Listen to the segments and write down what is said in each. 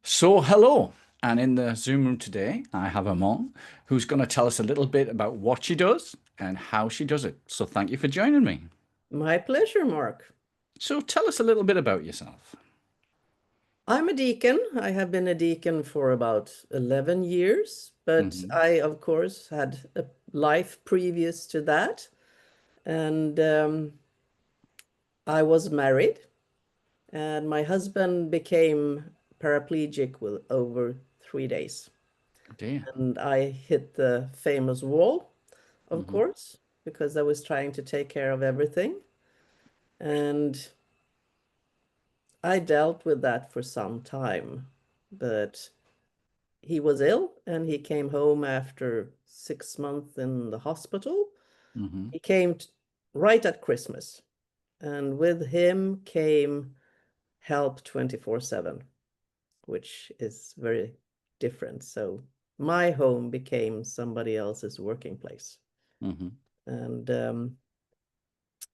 So, hello. And in the Zoom room today, I have Omon, who's going to tell us a little bit about what she does and how she does it. So, thank you for joining me. My pleasure, Mark. So, tell us a little bit about yourself. I'm a deacon. I have been a deacon for about 11 years, but Hmm. I, of course, had a life previous to that. And I was married, and my husband became paraplegic with over 3 days. Dear. And I hit the famous wall, of Hmm. course, because I was trying to take care of everything. And I dealt with that for some time, but he was ill and he came home after 6 months in the hospital. Hmm. He came right at Christmas, and with him came help 24/7, which is very different. So my home became somebody else's working place. Hmm. And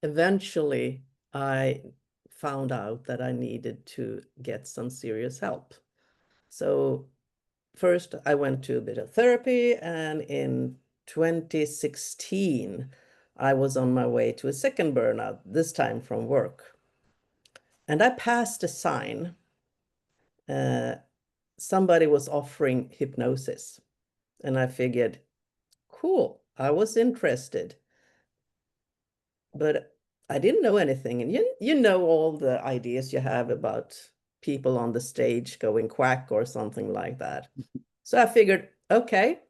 eventually, I found out that I needed to get some serious help. So first, I went to a bit of therapy, and in 2016, I was on my way to a second burnout, this time from work. And I passed a sign. Uh, Somebody was offering hypnosis. And I figured, cool, I was interested, but I didn't know anything. And you know all the ideas you have about people on the stage going quack or something like that. So I figured, okay,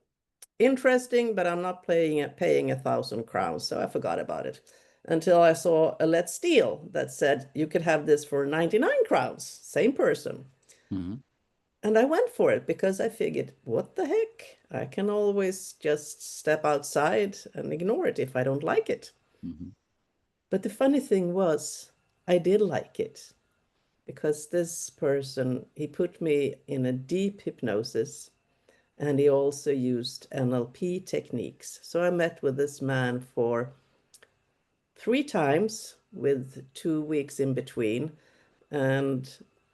interesting, but I'm not paying 1,000 crowns, so I forgot about it until I saw a Let's Deal that said you could have this for 99 crowns, same person. Hmm. And I went for it because I figured, what the heck? I can always just step outside and ignore it if I don't like it. Hmm. But the funny thing was, I did like it because this person, he put me in a deep hypnosis. And he also used NLP techniques. So I met with this man for 3 times with 2 weeks in between. And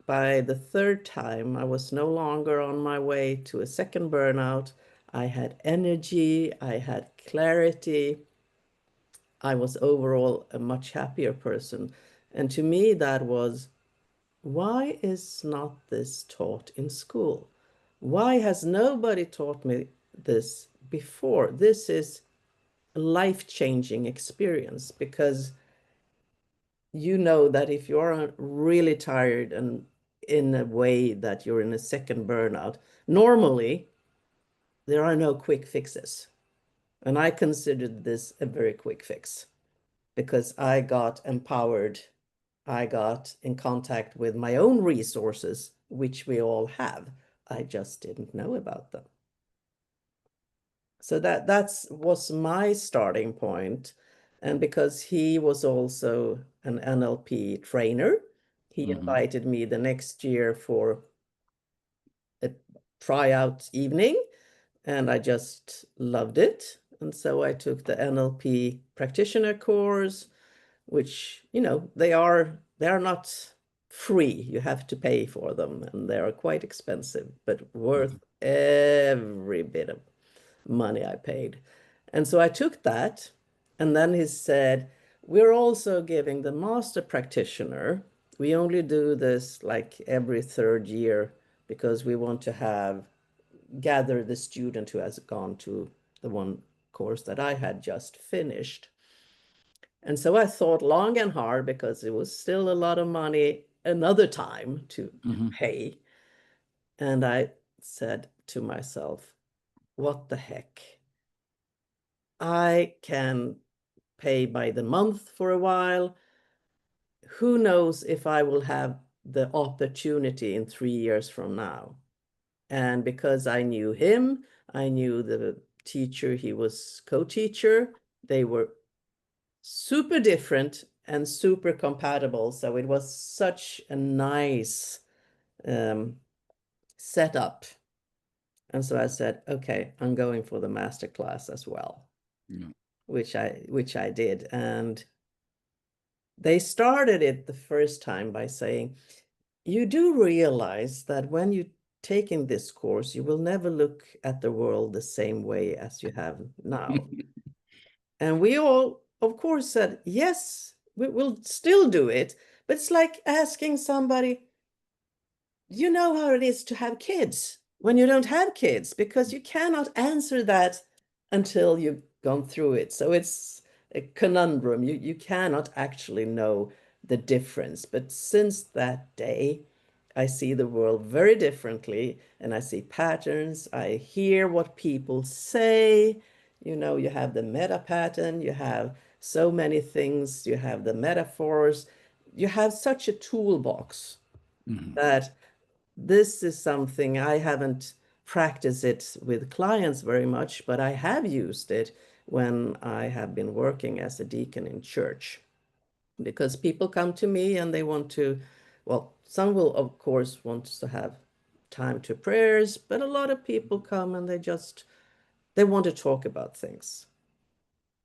by the third time, I was no longer on my way to a second burnout. I had energy, I had clarity. I was overall a much happier person. And to me, that was, why is not this taught in school? Why has nobody taught me this before? This is a life-changing experience because you know that if you're really tired and in a way that you're in a second burnout, normally there are no quick fixes. And I considered this a very quick fix because I got empowered. I got in contact with my own resources, which we all have. I just didn't know about them. So that's was my starting point. And because he was also an NLP trainer, he Hmm. invited me the next year for a tryout evening, and I just loved it. And so I took the NLP practitioner course, which, they are not free. You have to pay for them, and they are quite expensive, but worth every bit of money I paid. And so I took that, and then he said, we're also giving the master practitioner. We only do this like every third year because we want to gather the student who has gone to the one course that I had just finished. And so I thought long and hard because it was still a lot of money another time to Hmm. pay. And I said to myself, what the heck? I can pay by the month for a while. Who knows if I will have the opportunity in 3 years from now? And because I knew him, I knew the teacher, he was co-teacher. They were super different and super compatible. So it was such a nice um, setup. And so I said, okay, I'm going for the master class as well, Yeah. which I did. And they started it the first time by saying, you do realize that when you taking this course, you will never look at the world the same way as you have now. And we all, of course, said, yes, we will still do it. But it's like asking somebody, you know how it is to have kids when you don't have kids, because you cannot answer that until you've gone through it. So it's a conundrum. You cannot actually know the difference. But since that day, I see the world very differently and I see patterns. I hear what people say. You know, you have the meta pattern, you have so many things, you have the metaphors, you have such a toolbox Mhm. that this is something I haven't practiced it with clients very much, but I have used it when I have been working as a deacon in church. Because people come to me and they want to, well, some will, of course, want to have time to prayers, but a lot of people come and they want to talk about things.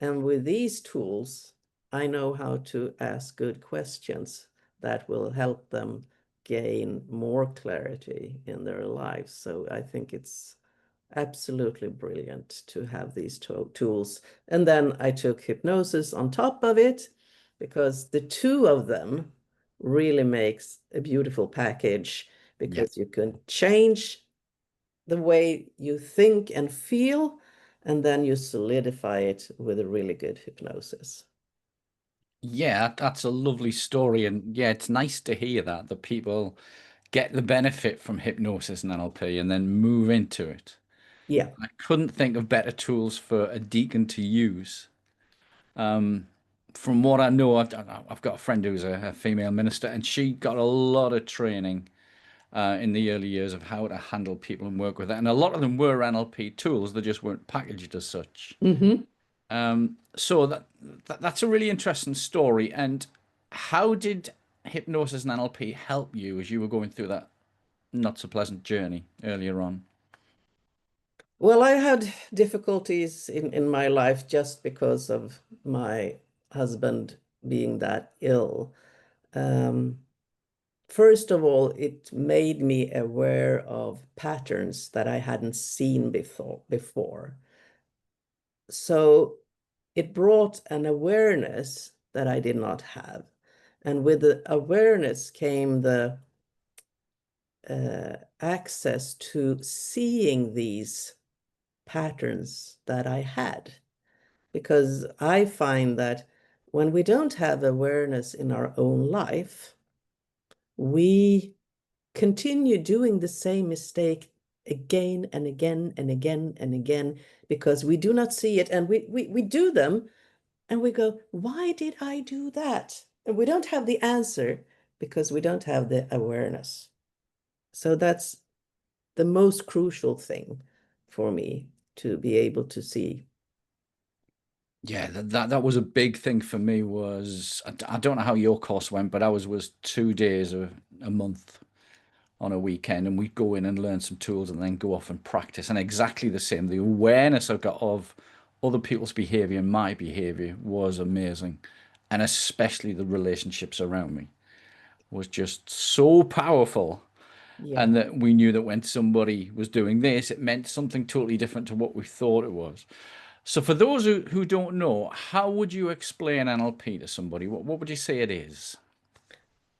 And with these tools, I know how to ask good questions that will help them gain more clarity in their lives. So I think it's absolutely brilliant to have these tools. And then I took hypnosis on top of it because the two of them really makes a beautiful package Yeah. because you can change the way you think and feel, and then you solidify it with a really good hypnosis. Yeah, that's a lovely story. And yeah, it's nice to hear that people get the benefit from hypnosis and NLP and then move into it. Yeah. I couldn't think of better tools for a deacon to use. From what I know, I've got a friend who's a female minister, and she got a lot of training in the early years of how to handle people and work with it. And a lot of them were NLP tools, they just weren't packaged as such. Hmm. So that's a really interesting story. And how did hypnosis and NLP help you as you were going through that not so pleasant journey earlier on? Well, I had difficulties in my life just because of my husband being that ill. Um, First of all, it made me aware of patterns that I hadn't seen before. So it brought an awareness that I did not have. And with the awareness came the access to seeing these patterns that I had. Because I find that when we don't have awareness in our own life, we continue doing the same mistake again and again and again and again because we do not see it. And we do them and we go, why did I do that? And we don't have the answer because we don't have the awareness. So that's the most crucial thing for me to be able to see. Yeah, that was a big thing for me. Was I don't know how your course went, but ours was 2 days a month on a weekend, and we'd go in and learn some tools, and then go off and practice. And exactly the same, the awareness I got of other people's behavior and my behavior was amazing, and especially the relationships around me was just so powerful. Yeah. And that we knew that when somebody was doing this, it meant something totally different to what we thought it was. So for those who don't know, how would you explain NLP to somebody? What would you say it is?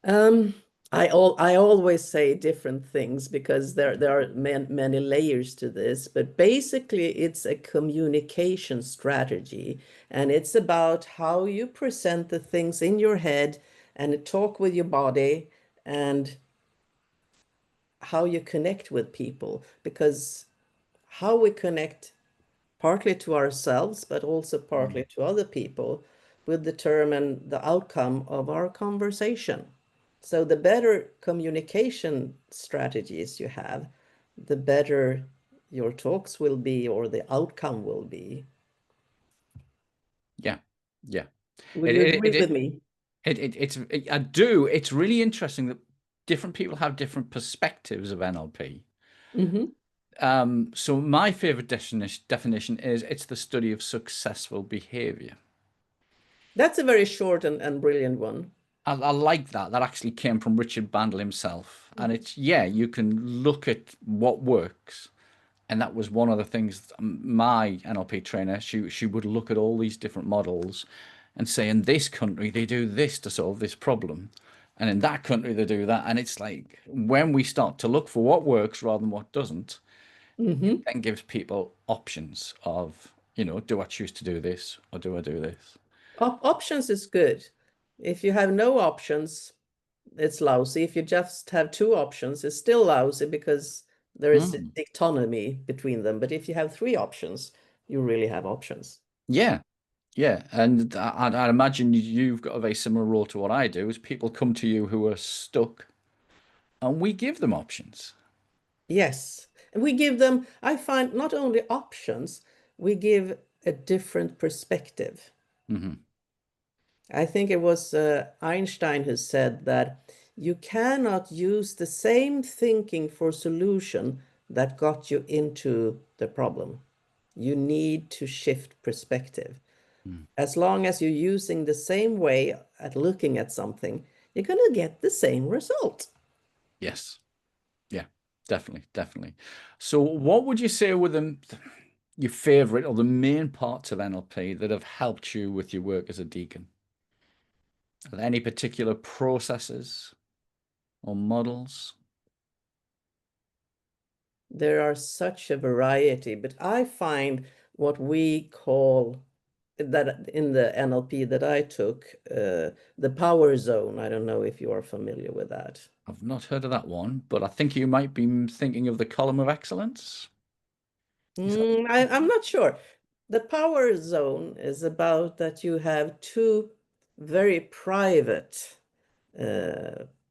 Um, I always say different things because there are many layers to this, but basically it's a communication strategy, and it's about how you present the things in your head and talk with your body and how you connect with people, because how we connect partly to ourselves, but also partly to other people, will determine the outcome of our conversation. So the better communication strategies you have, the better your talks will be or the outcome will be. Yeah, yeah. Would It you it agree it, with it, me? I do. It's really interesting that different people have different perspectives of NLP. Hmm. So my favorite definition is it's the study of successful behavior. That's a very short and brilliant one. I like that. That actually came from Richard Bandle himself. And it's, yeah, you can look at what works. And that was one of the things my NLP trainer, she would look at all these different models and say, in this country, they do this to solve this problem. And in that country, they do that. And it's like when we start to look for what works rather than what doesn't, it Hmm. then gives people options of, do I choose to do this or do I do this? Options is good. If you have no options, it's lousy. If you just have two options, it's still lousy because there is a Mm. dichotomy between them. But if you have three options, you really have options. Yeah. Yeah, and I'd imagine you've got a very similar role to what I do, is people come to you who are stuck and we give them options. Yes. And we give them, I find, not only options, we give a different perspective. Hmm. I think it was Einstein who said that you cannot use the same thinking for solution that got you into the problem. You need to shift perspective. As long as you're using the same way at looking at something, you're going to get the same result. Yes. Yeah, definitely, definitely. So what would you say were your favorite or the main parts of NLP that have helped you with your work as a deacon? Are there any particular processes or models? There are such a variety, but I find what we call that in the NLP that I took, the power zone. I don't know if you are familiar with that. I've not heard of that one, but I think you might be thinking of the column of excellence. Is that? I'm not sure. The power zone is about that you have two very private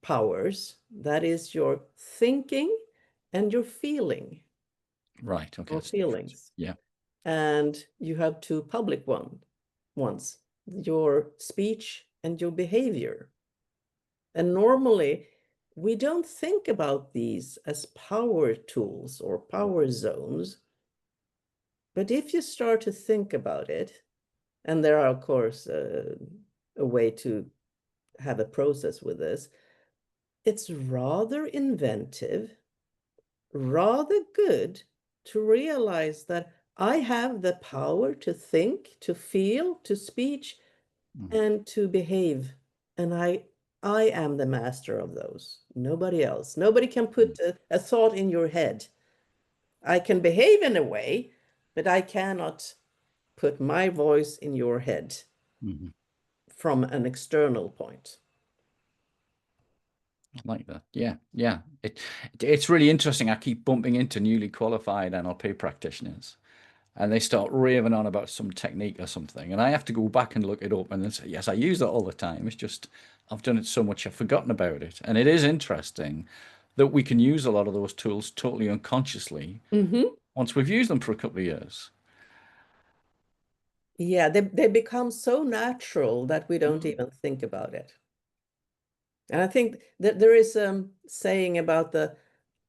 powers. That is your thinking and your feeling Right, okay, or that's different. feelings. Yeah. And you have two public ones, your speech and your behavior. And normally, we don't think about these as power tools or power zones. But if you start to think about it, and there are, of course, a way to have a process with this, it's rather inventive, rather good to realize that I have the power to think, to feel, to speech, Mhm. and to behave. And I am the master of those. Nobody else. Nobody can put a thought in your head. I can behave in a way, but I cannot put my voice in your head Mhm. from an external point. I like that. Yeah, yeah. It's really interesting. I keep bumping into newly qualified NLP practitioners, and they start raving on about some technique or something, and I have to go back and look it up and then say, yes, I use that all the time. It's just I've done it so much I've forgotten about it. And it is interesting that we can use a lot of those tools totally unconsciously Hmm. once we've used them for a couple of years. Yeah, they become so natural that we don't Mm. even think about it. And I think that there is a saying about the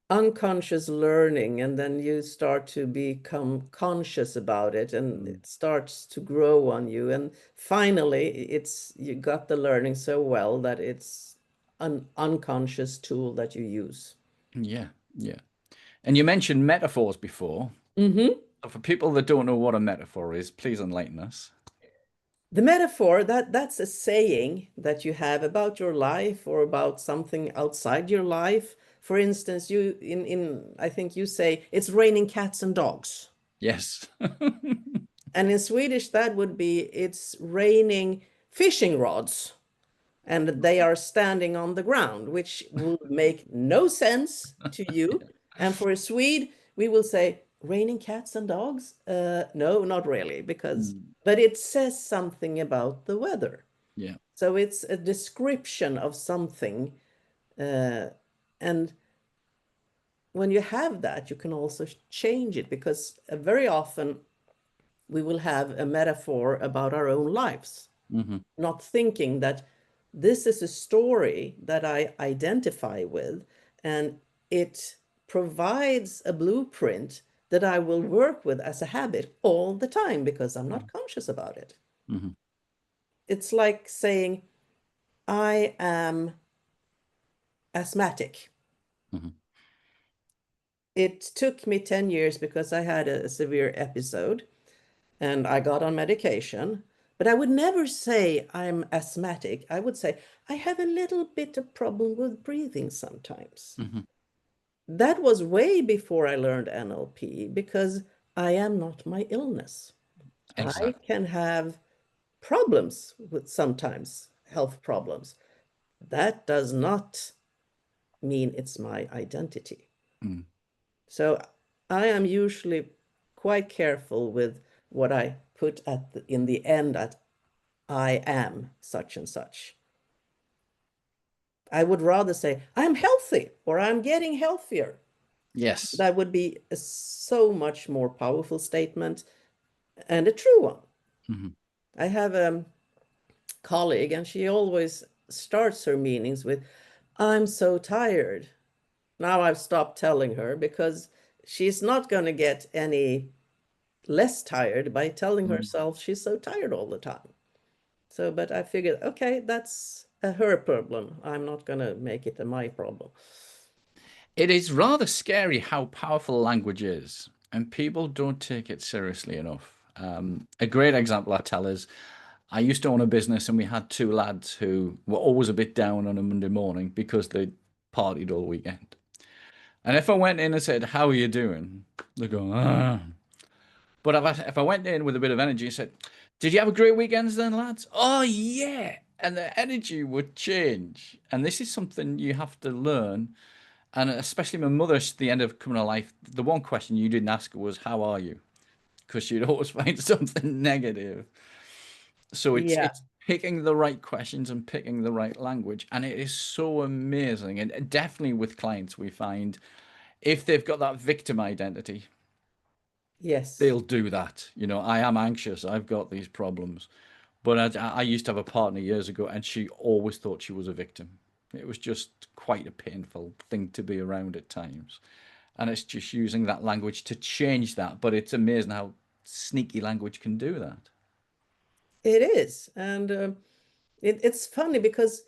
unconscious learning, and then you start to become conscious about it, and Mm. it starts to grow on you. And finally, it's you got the learning so well that it's an unconscious tool that you use. Yeah, yeah. And you mentioned metaphors before. Hmm. So for people that don't know what a metaphor is, please enlighten us. The metaphor, that's a saying that you have about your life or about something outside your life. For instance, you in I think you say it's raining cats and dogs. Yes. And in Swedish, that would be it's raining fishing rods and they are standing on the ground, which will make no sense to you. And for a Swede, we will say raining cats and dogs. No, not really, because, Mm. but it says something about the weather. Yeah. So it's a description of something. Uh, and when you have that, you can also change it because very often we will have a metaphor about our own lives, Hmm. not thinking that this is a story that I identify with and it provides a blueprint that I will work with as a habit all the time because I'm not conscious about it. Hmm. It's like saying, I am asthmatic. Hmm. It took me 10 years because I had a severe episode and I got on medication. But I would never say I'm asthmatic. I would say I have a little bit of problem with breathing sometimes. Hmm. That was way before I learned NLP because I am not my illness. I Exactly. can have problems with sometimes health problems. That does not mean it's my identity. Mm. So I am usually quite careful with what I put in the end at I am such and such. I would rather say I'm healthy or I'm getting healthier. Yes. That would be a so much more powerful statement and a true one. Hmm. I have a colleague and she always starts her meetings with, I'm so tired. Now I've stopped telling her because she's not going to get any less tired by telling Mm. herself she's so tired all the time. So, but I figured, okay, that's her problem. I'm not going to make it a my problem. It is rather scary how powerful language is, and people don't take it seriously enough. A great example I tell is I used to own a business, and we had two lads who were always a bit down on a Monday morning because they'd partied all weekend. And if I went in and said, "How are you doing?" They go, "Ah." But if I went in with a bit of energy and said, "Did you have a great weekend then, lads?" "Oh, yeah." And the energy would change. And this is something you have to learn. And especially my mother, at the end of coming to life, the one question you didn't ask her was, "How are you?" Because she'd always find something negative. So Yeah, it's picking the right questions and picking the right language. And it is so amazing. And definitely with clients, we find if they've got that victim identity, yes, they'll do that. You know, I am anxious. I've got these problems. But I used to have a partner years ago, and she always thought she was a victim. It was just quite a painful thing to be around at times. And it's just using that language to change that. But it's amazing how sneaky language can do that. it is. And it's funny because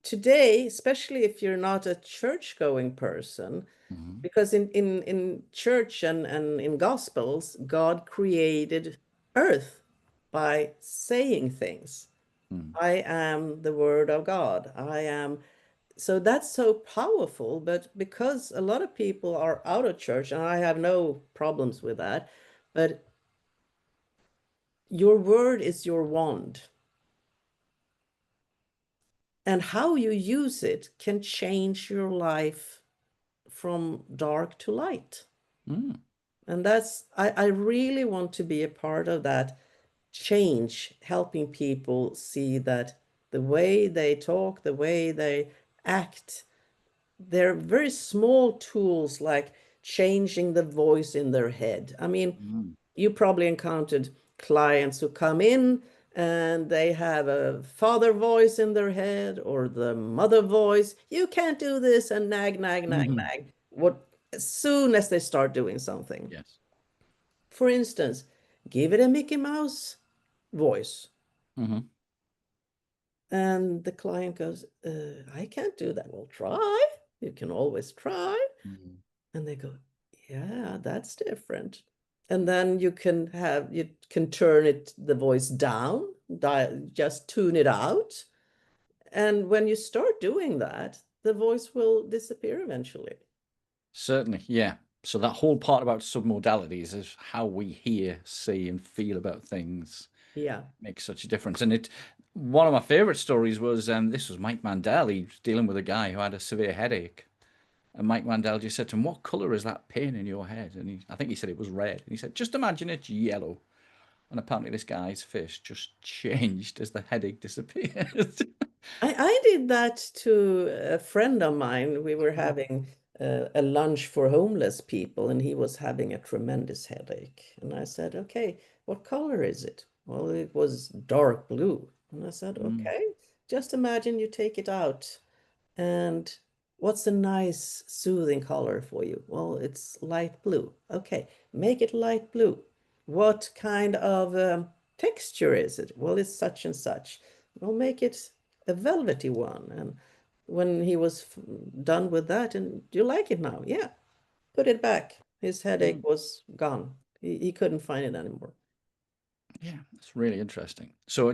today, especially if you're not a church-going person, Hmm. because in church and in gospels, God created earth by saying things. Mm. I am the word of God. I am. So that's so powerful. But because a lot of people are out of church, and I have no problems with that, but your word is your wand. And how you use it can change your life from dark to light. Mm. And I really want to be a part of that change, helping people see that the way they talk, the way they act, they're very small tools like changing the voice in their head. I mean, Mm. you probably encountered clients who come in and they have a father voice in their head or the mother voice. You can't do this and nag, nag, nag, Hmm. nag. What as soon as they start doing something. Yes. For instance, give it a Mickey Mouse voice. Hmm. And the client goes, I can't do that. Well, try. You can always try. Mm. And they go, yeah, that's different. And then you can turn it, the voice down, just tune it out. And when you start doing that, the voice will disappear eventually. Certainly, yeah. So that whole part about submodalities is how we hear, see, and feel about things Yeah. makes such a difference. And it, one of my favorite stories was this was Mike Mandel. He was dealing with a guy who had a severe headache, and Mike Mandel just said to him, "What color is that pain in your head?" And I think he said it was red. And he said, "Just imagine it's yellow." And apparently, this guy's face just changed as the headache disappeared. I did that to a friend of mine. We were having a lunch for homeless people, and he was having a tremendous headache. And I said, okay, what color is it? Well, it was dark blue. And I said, Mm. okay, just imagine you take it out. And what's a nice, soothing color for you? Well, it's light blue. Okay, make it light blue. What kind of texture is it? Well, it's such and such. Well, make it a velvety one. And when he was done with that, and do you like it now? Yeah, put it back. His headache Mm. was gone. He couldn't find it anymore. Yeah, it's really interesting. So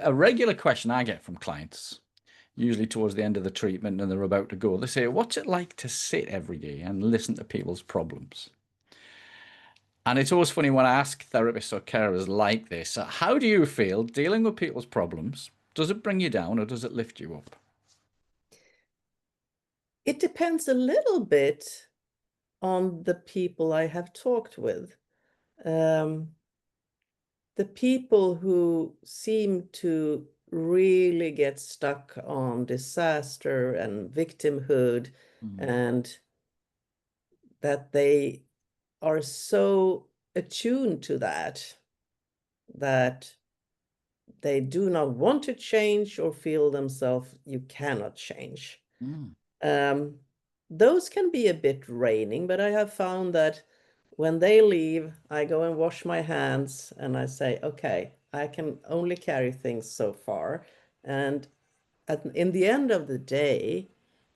a regular question I get from clients, usually towards the end of the treatment and they're about to go, they say, "What's it like to sit every day and listen to people's problems?" And it's always funny when I ask therapists or carers like this, how do you feel dealing with people's problems? Does it bring you down or does it lift you up? It depends a little bit on the people I have talked with. Um, the people who seem to really get stuck on disaster and victimhood, Mm, and that they are so attuned to that they do not want to change or feel themselves you cannot change. mm, Um, those can be a bit draining, but I have found that when they leave, I go and wash my hands and I say, okay, I can only carry things so far. And in the end of the day,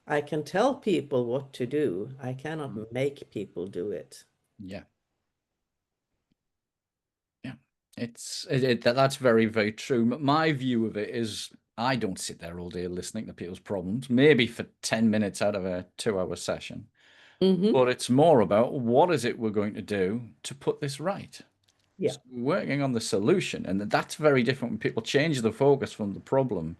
I can tell people what to do. I mm. cannot make people do it. Yeah, yeah. That's very, very true. My view of it is I don't sit there all day listening to people's problems, maybe for 10 minutes out of a 2 hour session. Hmm. But it's more about what is it we're going to do to put this right? Yeah. So working on the solution. And that's very different when people change the focus from the problem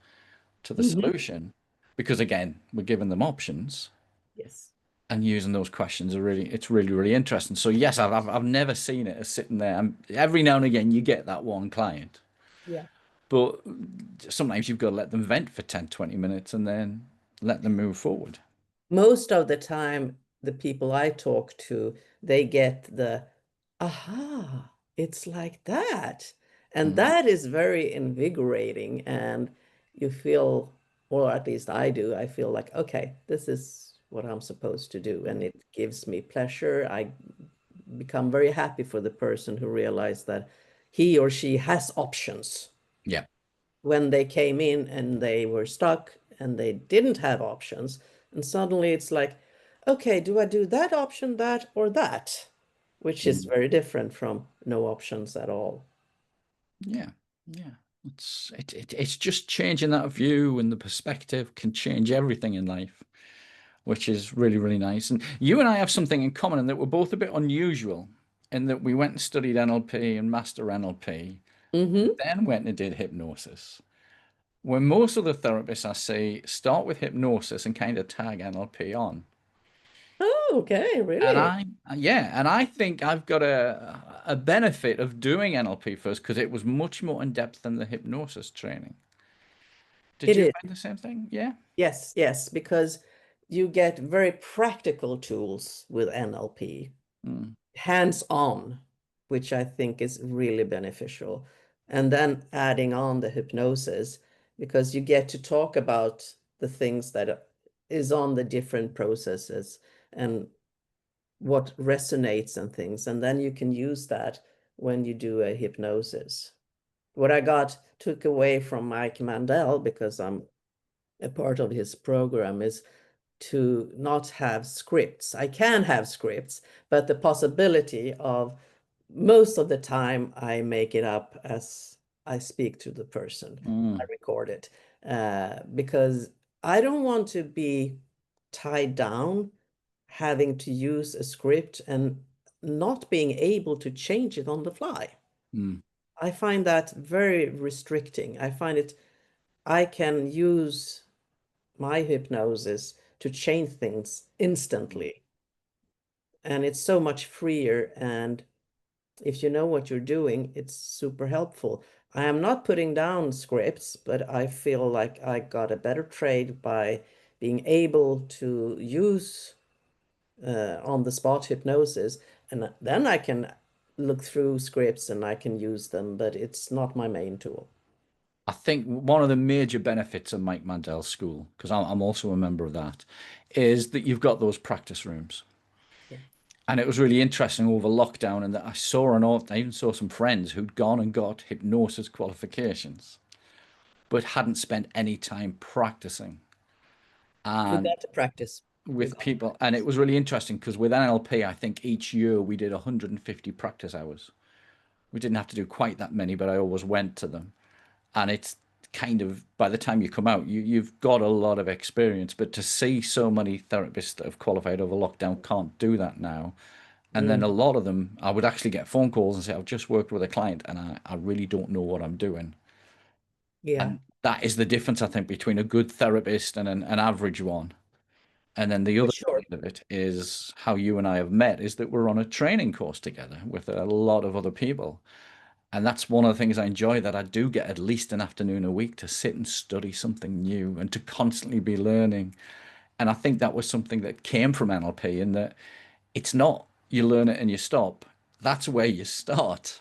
to the Hmm. solution. Because again, we're giving them options Yes. and using those questions are really, it's really, really interesting. So yes, I've never seen it as sitting there. And every now and again, you get that one client, Yeah. but sometimes you've got to let them vent for 10, 20 minutes and then let them move forward. Most of the time, the people I talk to, they get the, aha, it's like that. And Mm, that is very invigorating. And you feel, or at least I do, I feel like, okay, this is what I'm supposed to do. And it gives me pleasure. I become very happy for the person who realized that he or she has options yeah. when they came in and they were stuck and they didn't have options. And suddenly it's like, okay, do I do that option, that, or that? Which is Mm. very different from no options at all. Yeah, yeah. It's just changing that view and the perspective can change everything in life, which is really, really nice. And you and I have something in common in that we're both a bit unusual in that we went and studied NLP and master NLP, Hmm. then went and did hypnosis. When most of the therapists I see start with hypnosis and kind of tag NLP on. Oh, okay, And really? I think I've got a benefit of doing NLP first because it was much more in depth than the hypnosis training. Did It you is. find the same thing? Yeah. Yes, yes, because you get very practical tools with NLP, Mm, hands-on, which I think is really beneficial. And then adding on the hypnosis, because you get to talk about the things that is on the different processes and what resonates and things. And then you can use that when you do a hypnosis. What I took away from Mike Mandel, because I'm a part of his program, is to not have scripts. I can have scripts, but the possibility of most of the time I make it up as I speak to the person. I mm, record it because I don't want to be tied down having to use a script and not being able to change it on the fly. mm, I find that very restricting. I find it, I can use my hypnosis to change things mm. instantly. And it's so much freer. And if you know what you're doing, it's super helpful. I am not putting down scripts, but I feel like I got a better trade by being able to use on the spot hypnosis. And then I can look through scripts and I can use them, but it's not my main tool. I think one of the major benefits of Mike Mandel's school, because I'm also a member of that, is that you've got those practice rooms. Yeah. And it was really interesting over lockdown, and that I even saw some friends who'd gone and got hypnosis qualifications. but hadn't spent any time practicing. You And got to practice. You with got to people, and it practice. was really interesting because with NLP, I think each year we did 150 practice hours. We didn't have to do quite that many, but I always went to them. And it's kind of, by the time you come out, you've got a lot of experience. But to see so many therapists that have qualified over lockdown can't do that now. And then a Mm, lot of them, I would actually get phone calls and say, I've just worked with a client and I really don't know what I'm doing. yeah, And that is the difference, I think, between a good therapist and an average one. And then the for other sure. side of it is how you and I have met is that we're on a training course together with a lot of other people. And that's one of the things I enjoy, that I do get at least an afternoon a week to sit and study something new and to constantly be learning. And I think that was something that came from NLP, in that it's not you learn it and you stop. That's where you start.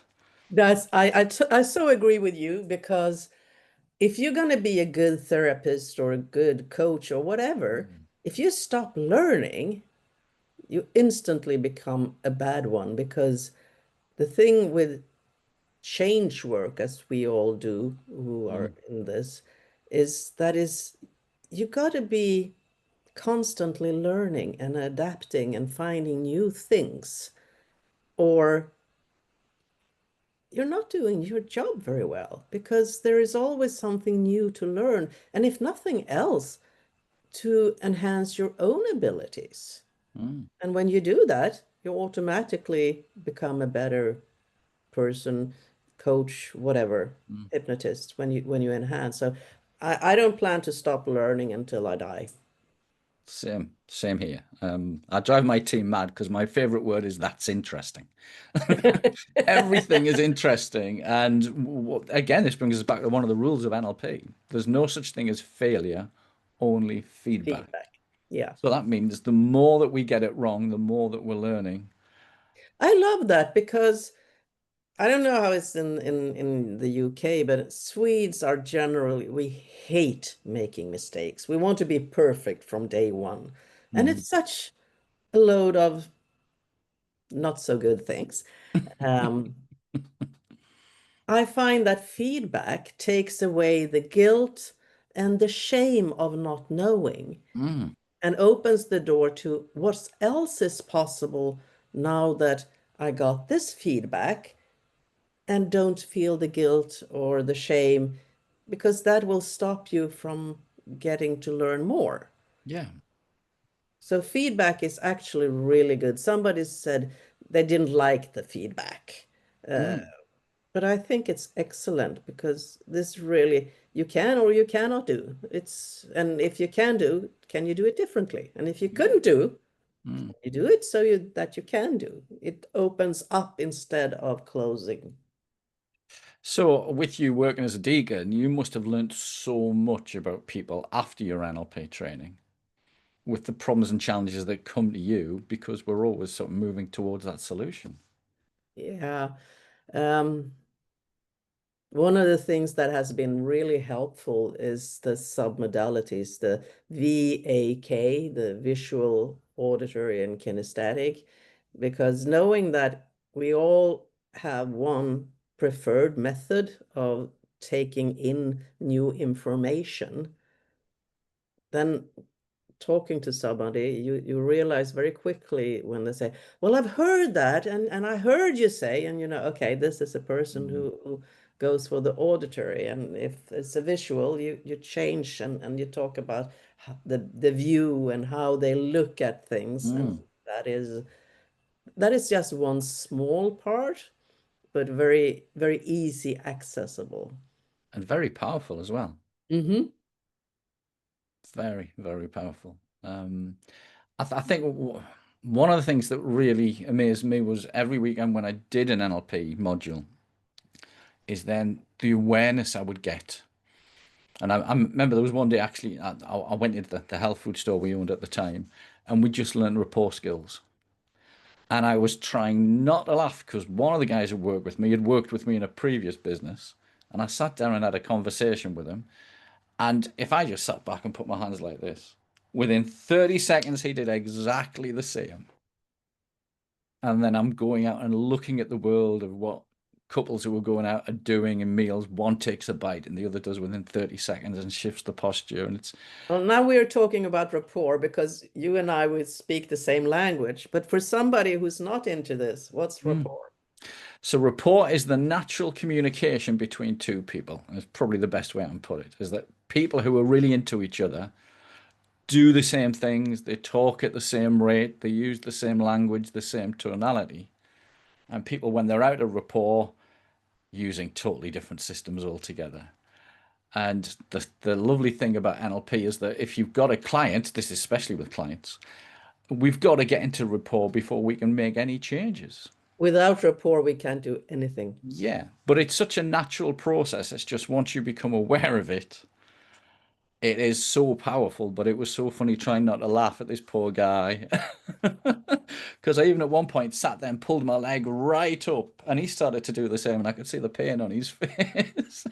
I so agree with you because if you're going to be a good therapist or a good coach or whatever, Mm, if you stop learning, you instantly become a bad one because the thing with change work, as we all do who are mm, in this, is you got to be constantly learning and adapting and finding new things, or you're not doing your job very well because there is always something new to learn. And if nothing else, to enhance your own abilities. mm, And when you do that, you automatically become a better person, coach, whatever, mm. hypnotist when you enhance. So I don't plan to stop learning until I die. Same here. I drive my team mad because my favorite word is that's interesting. Everything is interesting. And again, this brings us back to one of the rules of NLP. There's no such thing as failure, only feedback. Feedback. Yeah. So that means the more that we get it wrong, the more that we're learning. I love that because I don't know how it's in the UK, but Swedes are generally, we hate making mistakes. We want to be perfect from day one. And Mhm. it's such a load of not so good things. Um, I find that feedback takes away the guilt and the shame of not knowing Mm, and opens the door to what else is possible now that I got this feedback, and don't feel the guilt or the shame because that will stop you from getting to learn more. yeah. So feedback is actually really good. Somebody said they didn't like the feedback. Uh, Mm, but I think it's excellent because this really you can or you cannot do. And if you can do, can you do it differently? And if you yeah. couldn't do, Mm. you do it so that you can do. It opens up instead of closing. So, with you working as a deacon, you must have learnt so much about people after your NLP training, with the problems and challenges that come to you, because we're always sort of moving towards that solution. Yeah. Um, One of the things that has been really helpful is the submodalities, the VAK, the visual, auditory, and kinesthetic, because knowing that we all have one preferred method of taking in new information, then talking to somebody, you realize very quickly when they say, "Well, I've heard that, and I heard you say," and okay, this is a person Mm, who goes for the auditory, and if it's a visual, you change and you talk about the view and how they look at things, and mm. that is just one small part, but very very easy accessible. And very powerful as well. Hmm. Very, very powerful. I think one of the things that really amazed me was every weekend when I did an NLP module, is then the awareness I would get. And I remember there was one day actually, I went into the health food store we owned at the time, and we just learned rapport skills. And I was trying not to laugh because one of the guys who worked with me had worked with me in a previous business. And I sat down and had a conversation with him. And if I just sat back and put my hands like this, within 30 seconds, he did exactly the same. And then I'm going out and looking at the world of what couples who are going out and doing in meals, one takes a bite and the other does within 30 seconds and shifts the posture. And it's, Well, now we're talking about rapport because you and I would speak the same language. But for somebody who's not into this, what's mm. rapport? So rapport is the natural communication between two people. It's probably the best way I can put it, is that people who are really into each other do the same things, they talk at the same rate, they use the same language, the same tonality. And people, when they're out of rapport, using totally different systems altogether. And the lovely thing about NLP is that if you've got a client, this is especially with clients, we've got to get into rapport before we can make any changes. Without rapport, we can't do anything. Yeah, but it's such a natural process. It's just once you become aware of it, it is so powerful. But it was so funny trying not to laugh at this poor guy. Because I even at one point sat there and pulled my leg right up, and he started to do the same, and I could see the pain on his face.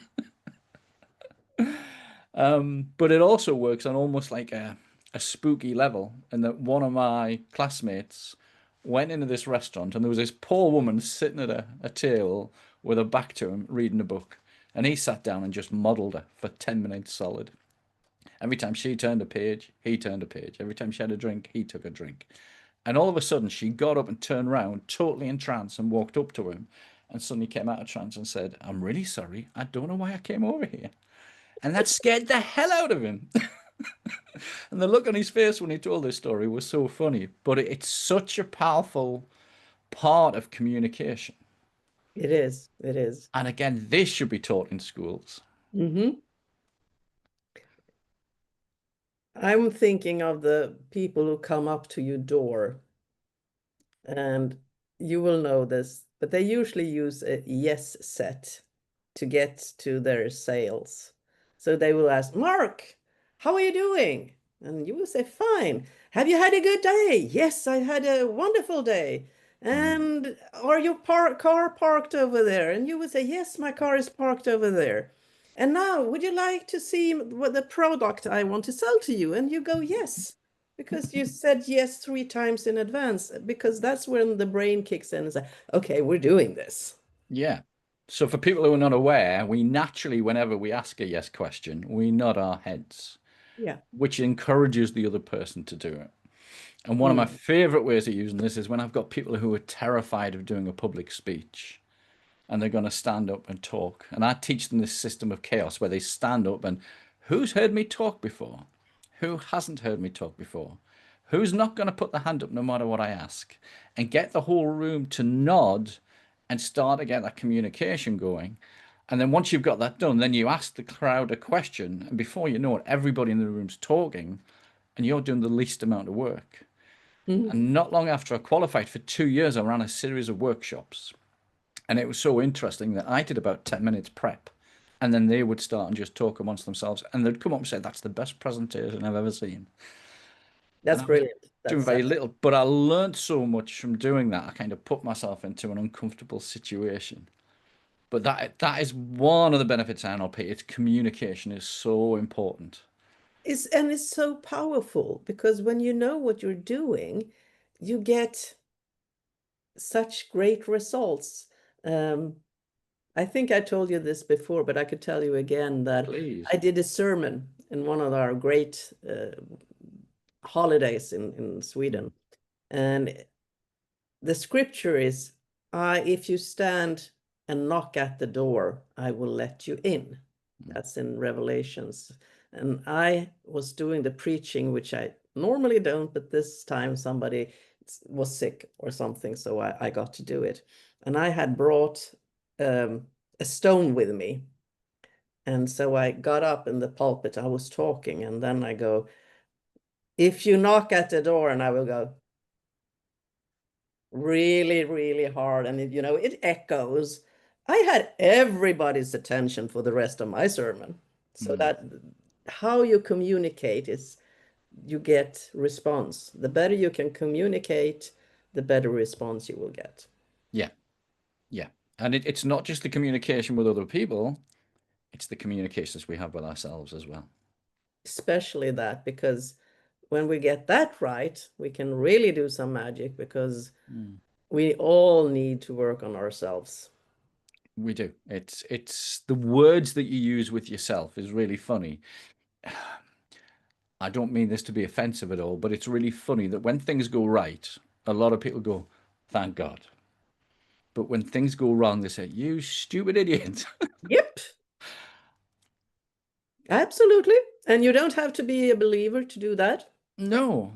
But it also works on almost like a spooky level, and that one of my classmates went into this restaurant and there was this poor woman sitting at a table with her back to him reading a book. And he sat down and just modeled her for 10 minutes solid. Every time she turned a page, he turned a page. Every time she had a drink, he took a drink. And all of a sudden, she got up and turned around, totally in trance, and walked up to him and suddenly came out of trance and said, "I'm really sorry. I don't know why I came over here." And that scared the hell out of him. And the look on his face when he told this story was so funny. But it's such a powerful part of communication. It is. It is. And again, this should be taught in schools. Hmm. I'm thinking of the people who come up to your door, and you will know this, but they usually use a yes set to get to their sales. So they will ask, Mark, how are you doing? And you will say, fine. Have you had a good day? Yes, I had a wonderful day. Mm. And are your car parked over there? And you would say, yes, my car is parked over there. And now, would you like to see what the product I want to sell to you? And you go, yes, because you said yes 3 times in advance, because that's when the brain kicks in and says, okay, we're doing this. Yeah. So for people who are not aware, we naturally, whenever we ask a yes question, we nod our heads, Yeah. which encourages the other person to do it. And one of my Mm. favorite ways of using this is when I've got people who are terrified of doing a public speech and they're going to stand up and talk. And I teach them this system of chaos where they stand up and who's heard me talk before? Who hasn't heard me talk before? Who's not going to put the hand up no matter what I ask? And get the whole room to nod and start to get that communication going. And then once you've got that done, then you ask the crowd a question. And before you know it, everybody in the room's talking and you're doing the least amount of work. Mm. And not long after I qualified, for 2 years, I ran a series of workshops. And it was so interesting that I did about 10 minutes prep. And then they would start and just talk amongst themselves. And they'd come up and say, "That's the best presentation I've ever seen." And That's I was brilliant. doing That's very little, but I learned so much from doing that. I kind of put myself into an uncomfortable situation. But that is one of the benefits of NLP. Its communication is so important. it's so powerful because when you know what you're doing, you get such great results. Um, I think I told you this before, but I could tell you again that Please. I did a sermon in one of our great holidays in Mm, Sweden. And the scripture is, if you stand and knock at the door, I will let you in. mm. That's in Revelations. And I was doing the preaching, which I normally don't, but this time somebody was sick or something, so I got to do it. And I had brought a stone with me. And so I got up in the pulpit, I was talking, and then I go, if you knock at the door, and I will go, really, really hard. And it echoes. I had everybody's attention for the rest of my sermon. So Mm. that how you communicate is you get response. The better you can communicate, the better response you will get. Yeah, yeah. And it's not just the communication with other people, it's the communications we have with ourselves as well. Especially that, because when we get that right, we can really do some magic because Mm. we all need to work on ourselves. We do. It's the words that you use with yourself is really funny. I don't mean this to be offensive at all, but it's really funny that when things go right, a lot of people go, "Thank God." But when things go wrong, they say, "You stupid idiot." Yep, absolutely. And you don't have to be a believer to do that. No.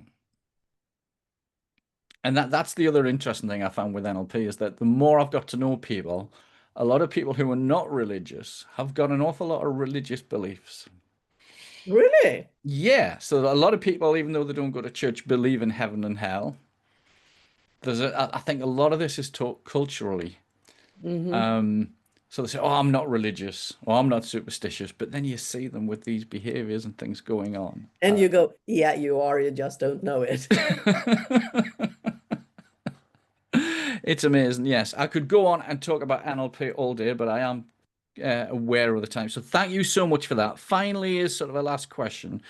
And that's the other interesting thing I found with NLP is that the more I've got to know people, a lot of people who are not religious have got an awful lot of religious beliefs. Really? Yeah, so a lot of people, even though they don't go to church, believe in heaven and hell. I think a lot of this is taught culturally. Hmm. Um, so they say, "Oh, I'm not religious, or I'm not superstitious," but then you see them with these behaviors and things going on. And you go, yeah, you are, you just don't know it. It's amazing. Yes, I could go on and talk about NLP all day, but I am aware of the time. So thank you so much for that. Finally, is sort of a last question.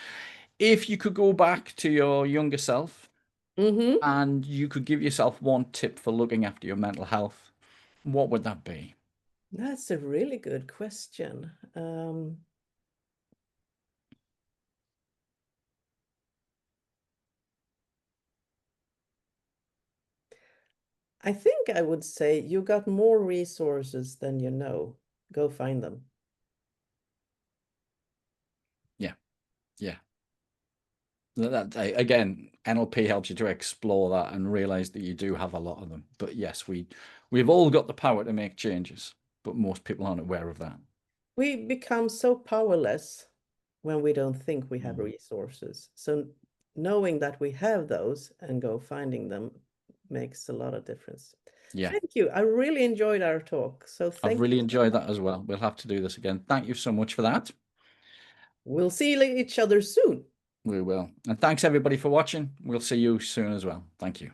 If you could go back to your younger self Hmm. and you could give yourself one tip for looking after your mental health, what would that be? That's a really good question. I think I would say you got more resources than you know. Go find them. Yeah, yeah. Again, NLP helps you to explore that and realize that you do have a lot of them. But yes, we've all got the power to make changes, but most people aren't aware of that. We become so powerless when we don't think we have Mm. resources. So knowing that we have those and go finding them makes a lot of difference. Yeah, Thank you. I really enjoyed our talk. So I've thank you really so enjoyed much. that as well. We'll have to do this again. Thank you so much for that. We'll see each other soon. We will. And thanks everybody for watching. We'll see you soon as well. Thank you.